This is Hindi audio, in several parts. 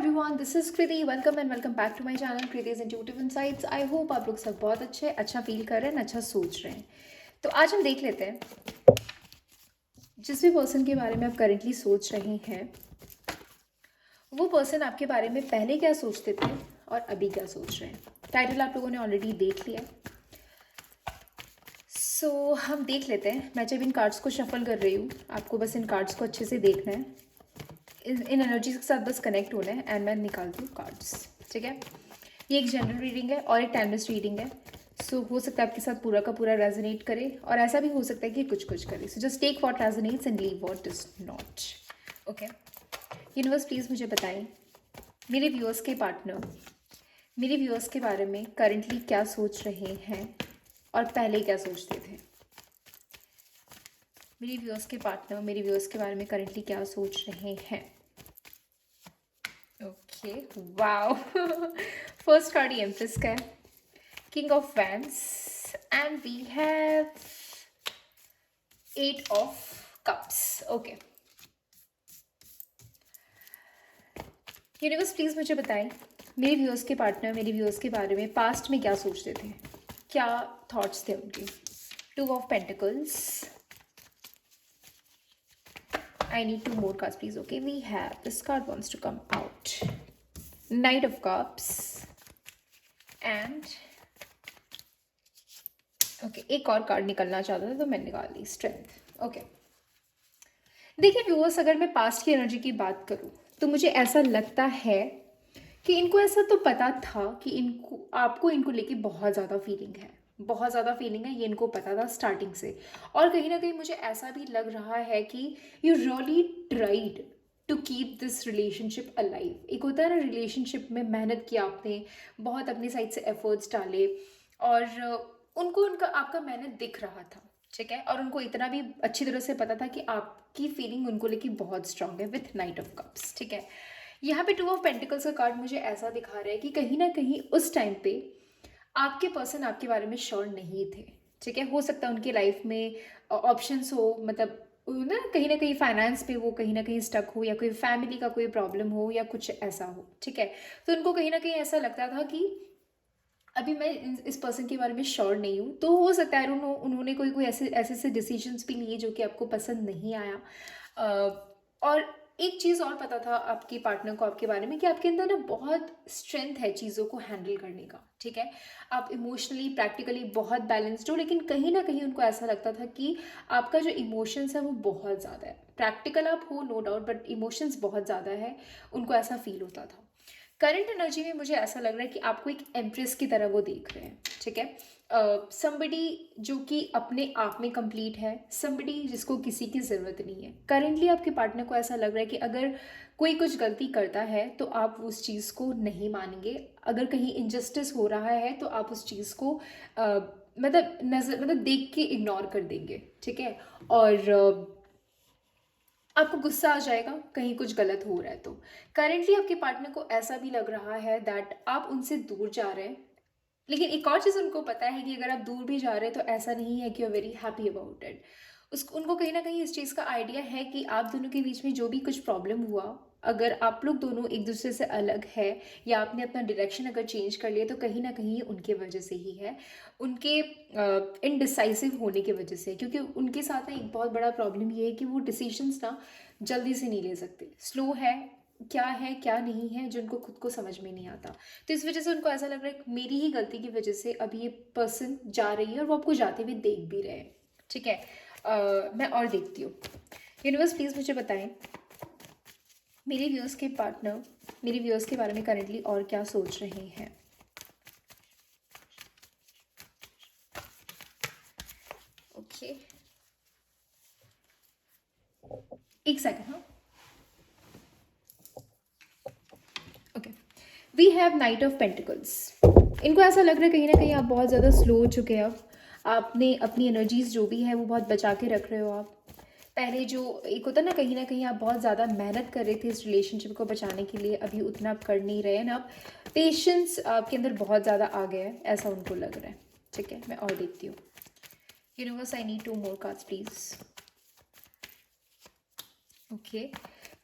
Everyone, this is Kriti. Welcome and welcome back to my channel Kriti's intuitive insights. I hope आप लोग सब बहुत अच्छा फील कर रहे हैं, अच्छा सोच रहे हैं। तो आज हम देख लेते हैं जिस भी पर्सन के बारे में आप करेंटली सोच रहे हैं, वो पर्सन आपके बारे में पहले क्या सोचते थे और अभी क्या सोच रहे हैं। टाइटल आप लोगों ने ऑलरेडी देख लिया। सो हम देख लेते हैं। मैं जब इन कार्ड्स को शफल कर रही हूँ, आपको बस इन कार्ड्स को अच्छे से देखना है, इन एनर्जीज के साथ बस कनेक्ट होना है एंड मैं निकालती हूँ कार्ड्स। ठीक है, ये एक जनरल रीडिंग है और एक टाइमलेस रीडिंग है। सो हो सकता है आपके साथ पूरा का पूरा रेजोनेट करे और ऐसा भी हो सकता है कि कुछ कुछ करे। So just take what resonates and leave what does not. Okay, universe please मुझे बताएं मेरे व्यूअर्स के पार्टनर मेरे व्यूअर्स के बारे में करंटली क्या सोच रहे हैं और पहले क्या सोचते थे। मेरे व्यूअर्स के पार्टनर मेरे व्यूअर्स के बारे में करंटली क्या सोच रहे हैं। Okay, wow. फर्स्ट कार्ड ये एम्प्रेस का है, king of wands, and we have 8 of cups. Okay, universe please मुझे बताएं मेरे व्यूअर्स के पार्टनर मेरे व्यूअर्स के बारे में पास्ट में क्या सोचते थे, क्या थॉट्स थे उनके। 2 of pentacles, I need 2 more cards, please. Okay, we have this card wants to come out. Knight of Cups and okay, एक और कार्ड निकलना चाहता था तो मैं निकाल ली, स्ट्रेंथ। ओके, देखिए व्यूअर्स, अगर मैं पास्ट की एनर्जी की बात करूं तो मुझे ऐसा लगता है कि इनको ऐसा तो पता था कि आपको इनको लेके बहुत ज़्यादा फीलिंग है, बहुत ज़्यादा फीलिंग है, ये इनको पता था स्टार्टिंग से। और कहीं ना कहीं मुझे ऐसा भी लग रहा है कि you really tried to keep this relationship alive. एक होता है ना, रिलेशनशिप में मेहनत की आपने, बहुत अपनी साइड से एफर्ट्स डाले और उनको उनका आपका मेहनत दिख रहा था। ठीक है, और उनको इतना भी अच्छी तरह से पता था कि आपकी फीलिंग उनको लेके बहुत स्ट्रांग है विथ नाइट ऑफ कप्स। ठीक है, यहाँ पे 2 ऑफ पेंटिकल्स का कार्ड मुझे ऐसा दिखा रहा है कि कहीं ना कहीं उस टाइम पे आपके पर्सन आपके बारे में श्योर नहीं थे। ठीक है, हो सकता है उनकी लाइफ में ऑप्शंस हो, मतलब ना कहीं फाइनेंस पे वो कहीं ना कहीं स्टक हो, या कोई फैमिली का कोई प्रॉब्लम हो, या कुछ ऐसा हो। ठीक है, तो उनको कहीं ना कहीं ऐसा लगता था कि अभी मैं इस पर्सन के बारे में श्योर नहीं हूँ। तो हो सकता है उन्होंने कोई कोई ऐसे ऐसे डिसीजंस भी लिए जो कि आपको पसंद नहीं आया। और एक चीज़ और पता था आपके पार्टनर को आपके बारे में कि आपके अंदर ना बहुत स्ट्रेंथ है चीज़ों को हैंडल करने का। ठीक है, आप इमोशनली प्रैक्टिकली बहुत बैलेंस्ड हो, लेकिन कहीं ना कहीं उनको ऐसा लगता था कि आपका जो इमोशंस है वो बहुत ज़्यादा है। प्रैक्टिकल आप हो नो डाउट, बट इमोशंस बहुत ज़्यादा है, उनको ऐसा फील होता था। करंट एनर्जी में मुझे ऐसा लग रहा है कि आपको एक एम्प्रेस की तरह वो देख रहे हैं। ठीक है, समबडी जो कि अपने आप में कंप्लीट है, समबडी जिसको किसी की ज़रूरत नहीं है। करेंटली आपके पार्टनर को ऐसा लग रहा है कि अगर कोई कुछ गलती करता है तो आप उस चीज़ को नहीं मानेंगे, अगर कहीं इनजस्टिस हो रहा है तो आप उस चीज़ को मतलब देख के इग्नोर कर देंगे। ठीक है, और आपको गुस्सा आ जाएगा कहीं कुछ गलत हो रहा है तो। करेंटली आपके पार्टनर को ऐसा भी लग रहा है दैट आप उनसे दूर जा रहे हैं, लेकिन एक और चीज़ उनको पता है कि अगर आप दूर भी जा रहे हैं तो ऐसा नहीं है कि you are very happy about it. उसको उनको कहीं ना कहीं इस चीज़ का आइडिया है कि आप दोनों के बीच में जो भी कुछ प्रॉब्लम हुआ, अगर आप लोग दोनों एक दूसरे से अलग है या आपने अपना डायरेक्शन अगर चेंज कर लिया तो कहीं ना कहीं उनके वजह से ही है, उनके इनडिसाइसिव होने की वजह से। क्योंकि उनके साथ ना एक बहुत बड़ा प्रॉब्लम ये है कि वो डिसीजंस ना जल्दी से नहीं ले सकते, स्लो है क्या नहीं है जो उनको खुद को समझ में नहीं आता। तो इस वजह से उनको ऐसा लग रहा है कि मेरी ही गलती की वजह से अभी ये पर्सन जा रही है और वो आपको जाते हुए देख भी रहे हैं। ठीक है, मैं और देखती हूँ। यूनिवर्स प्लीज़ मुझे बताएं मेरे व्यूअर्स के पार्टनर मेरे व्यूअर्स के बारे में करेंटली और क्या सोच रहे हैं। ओके, एक सेकंड। हाँ, okay, we have knight of pentacles. इनको ऐसा लग रहा है कहीं ना कहीं आप बहुत ज़्यादा स्लो हो चुके हैं। अब आपने अपनी एनर्जीज जो भी है वो बहुत बचा के रख रहे हो। आप पहले जो एक होता ना कहीं आप बहुत ज़्यादा मेहनत कर रहे थे इस रिलेशनशिप को बचाने के लिए, अभी उतना आप कर नहीं रहे हैं ना। पेशेंस आपके अंदर बहुत ज़्यादा आ गया है, ऐसा उनको लग रहा है। ठीक है, मैं और देखती हूँ। Universe, I need 2 more cards, please. Okay,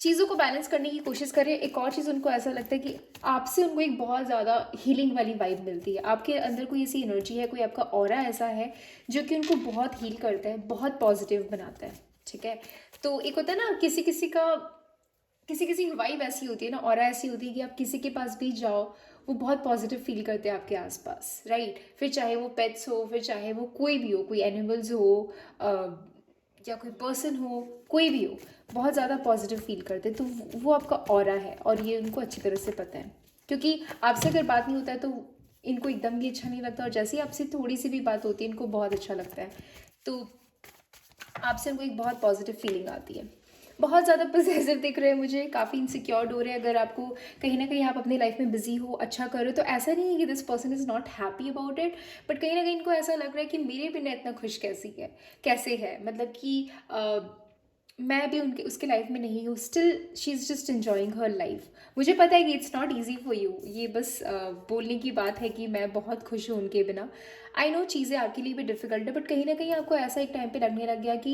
चीज़ों को बैलेंस करने की कोशिश करें। एक और चीज़, उनको ऐसा लगता है कि आपसे उनको एक बहुत ज़्यादा हीलिंग वाली वाइब मिलती है। आपके अंदर कोई ऐसी एनर्जी है, कोई आपका ऑरा ऐसा है जो कि उनको बहुत हील करता है, बहुत पॉजिटिव बनाता है। ठीक है, तो एक होता है ना, किसी किसी का, किसी किसी की वाइब ऐसी होती है ना, ऑरा ऐसी होती है कि आप किसी के पास भी जाओ वो बहुत पॉजिटिव फील करते हैं आपके आसपास, राइट। फिर चाहे वो पेट्स हो, फिर चाहे वो कोई भी हो, कोई एनिमल्स हो, अ, या कोई पर्सन हो, कोई भी हो, बहुत ज़्यादा पॉजिटिव फील करते हैं। तो वो आपका ऑरा है और ये उनको अच्छी तरह से पता है, क्योंकि आपसे अगर बात नहीं होता है तो इनको एकदम भी अच्छा नहीं लगता, और जैसे ही आपसे थोड़ी सी भी बात होती है इनको बहुत अच्छा लगता है। तो आपसे उनको एक बहुत पॉजिटिव फीलिंग आती है। बहुत ज़्यादा पॉसेसिव दिख रहे हैं मुझे, काफ़ी इनसिक्योर्ड हो रहे हैं। अगर आपको कहीं ना कहीं आप अपनी लाइफ में बिजी हो, अच्छा करो, तो ऐसा नहीं है कि this person is not happy about it, but कहीं ना कहीं इनको ऐसा लग रहा है कि मेरे बिना इतना खुश कैसे है, मतलब कि मैं भी उनके उसके लाइफ में नहीं हूँ, still she is just enjoying her life. मुझे पता है कि it's not easy for you, ये बस बोलने की बात है कि मैं बहुत खुश हूँ उनके बिना। आई नो चीज़ें आपके लिए भी डिफ़िकल्ट है, बट कहीं ना कहीं आपको ऐसा एक टाइम पे लगने लग गया कि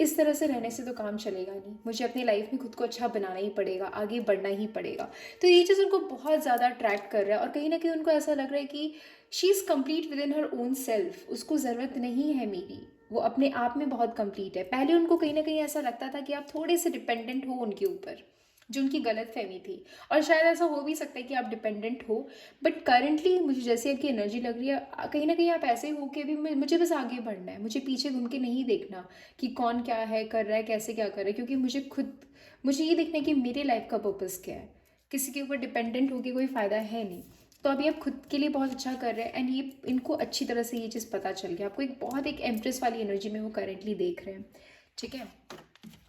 इस तरह से रहने से तो काम चलेगा नहीं, मुझे अपनी लाइफ में खुद को अच्छा बनाना ही पड़ेगा, आगे बढ़ना ही पड़ेगा। तो ये चीज़ उनको बहुत ज़्यादा अट्रैक्ट कर रहा है, और कहीं ना कहीं उनको ऐसा लग रहा है कि she is complete with in her own self, उसको ज़रूरत नहीं है मेरी, वो अपने आप में बहुत कंप्लीट है। पहले उनको कहीं ना कहीं ऐसा लगता था कि आप थोड़े से डिपेंडेंट हो उनके ऊपर, जो उनकी गलत फहमी थी, और शायद ऐसा हो भी सकता है कि आप डिपेंडेंट हो। बट करंटली मुझे जैसे आपकी एनर्जी लग रही है, कहीं ना कहीं आप ऐसे हो के भी मुझे बस आगे बढ़ना है, मुझे पीछे घूम के नहीं देखना कि कौन क्या है कर रहा है, कैसे क्या कर रहा है, क्योंकि मुझे ये देखना है कि मेरे लाइफ का पर्पज़ क्या है। किसी के ऊपर डिपेंडेंट होके कोई फ़ायदा है नहीं। तो अभी आप खुद के लिए बहुत अच्छा कर रहे हैं, एंड ये इनको अच्छी तरह से ये चीज़ पता चल गया। आपको एक बहुत एक एम्प्रेस वाली एनर्जी में वो करेंटली देख रहे हैं। ठीक है,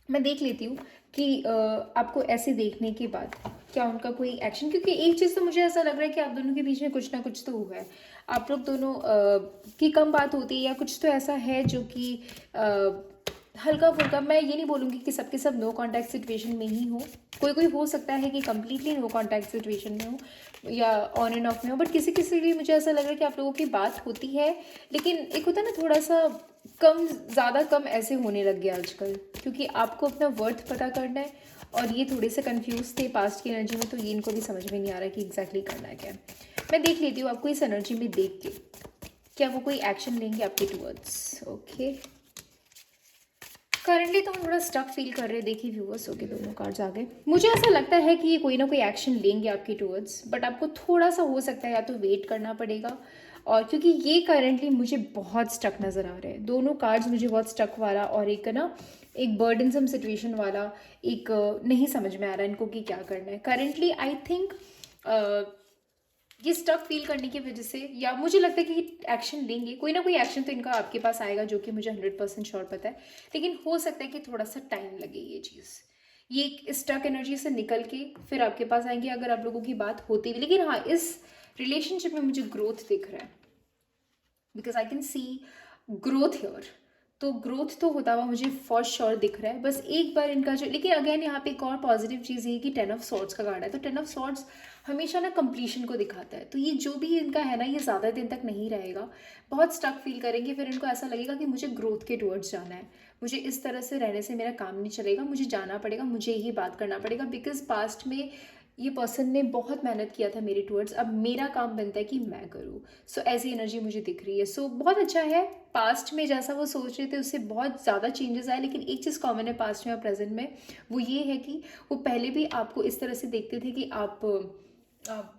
मैं देख लेती हूँ कि आपको ऐसे देखने के बाद क्या उनका कोई एक्शन, क्योंकि एक चीज़ तो मुझे ऐसा लग रहा है कि आप दोनों के बीच में कुछ ना कुछ तो हुआ है। आप लोग दोनों की कम बात होती है, या कुछ तो ऐसा है जो कि हल्का फुल्का, मैं ये नहीं बोलूँगी कि सबके सब नो कांटेक्ट सिचुएशन में ही हो, कोई कोई हो सकता है कि कम्प्लीटली नो कांटेक्ट सिचुएशन में हो या ऑन एंड ऑफ में हो, बट किसी किसी लिए मुझे ऐसा लग रहा है कि आप लोगों की बात होती है, लेकिन एक होता है ना थोड़ा सा कम, ज़्यादा कम ऐसे होने लग गया आजकल, क्योंकि आपको अपना वर्थ पता करना है, और ये थोड़े से कंफ्यूज थे पास्ट की एनर्जी में, तो ये इनको भी समझ में नहीं आ रहा कि एग्जैक्टली करना है क्या। मैं देख लेती हूँ आपको इस एनर्जी में देख के क्या वो कोई एक्शन लेंगे आपके टूवर्ड्स। ओके, करंटली तो हम थोड़ा स्टक फील कर रहे हैं। देखिए व्यूअर्स, ओके दोनों कार्ड्स आ गए। मुझे ऐसा लगता है कि ये कोई ना कोई एक्शन लेंगे आपके टूवर्ड्स, बट आपको थोड़ा सा हो सकता है या तो वेट करना पड़ेगा, और क्योंकि ये करंटली मुझे बहुत स्टक नज़र आ रहे हैं दोनों कार्ड्स, मुझे बहुत स्टक वाला और एक ना एक बर्डनसम सिचुएशन वाला, एक नहीं समझ में आ रहा है इनको कि क्या करना है करंटली। आई थिंक ये स्टक फील करने की वजह से, या मुझे लगता है कि एक्शन लेंगे, कोई ना कोई एक्शन तो इनका आपके पास आएगा, जो कि मुझे 100% श्योर पता है, लेकिन हो सकता है कि थोड़ा सा टाइम लगे ये चीज़, ये स्टक एनर्जी से निकल के फिर आपके पास आएंगे अगर आप लोगों की बात होती भी। लेकिन हाँ, इस रिलेशनशिप में मुझे ग्रोथ दिख रहा है, because I can see growth here. तो ग्रोथ तो होता हुआ मुझे फॉर श्योर दिख रहा है। बस एक बार इनका जो, लेकिन अगेन यहाँ पे एक और पॉजिटिव चीज़ ये कि 10 ऑफ सॉर्ड्स का कार्ड है, तो 10 ऑफ सॉर्ड्स हमेशा ना कंप्लीशन को दिखाता है। तो ये जो भी इनका है ना, ये ज़्यादा दिन तक नहीं रहेगा, बहुत स्टक फील करेंगे, फिर इनको ऐसा लगेगा कि मुझे ग्रोथ के टुवर्ड्स जाना है, मुझे इस तरह से रहने से मेरा काम नहीं चलेगा, मुझे जाना पड़ेगा, मुझे यही बात करना पड़ेगा, बिकॉज पास्ट में ये पर्सन ने बहुत मेहनत किया था मेरे टुवर्ड्स, अब मेरा काम बनता है कि मैं करूँ। सो ऐसी एनर्जी मुझे दिख रही है। सो बहुत अच्छा है। पास्ट में जैसा वो सोच रहे थे उससे बहुत ज़्यादा चेंजेस आए, लेकिन एक चीज़ कॉमन है पास्ट में और प्रेजेंट में, वो ये है कि वो पहले भी आपको इस तरह से देखते थे कि आप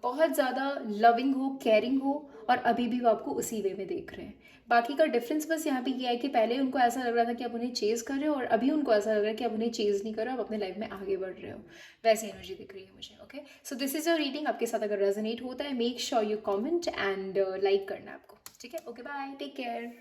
बहुत ज़्यादा लविंग हो, केयरिंग हो, और अभी भी वो आपको उसी वे में देख रहे हैं। बाकी का डिफरेंस बस यहाँ पे ये है कि पहले उनको ऐसा लग रहा था कि आप उन्हें चेज़ कर रहे हो, और अभी उनको ऐसा लग रहा है कि आप उन्हें चेज़ नहीं कर रहे हो, आप अपने लाइफ में आगे बढ़ रहे हो। वैसी एनर्जी दिख रही है मुझे। Okay, so this is your reading. आपके साथ अगर रेजोनेट होता है, make sure you comment and like करना आपको। ठीक है, ओके बाय, टेक केयर।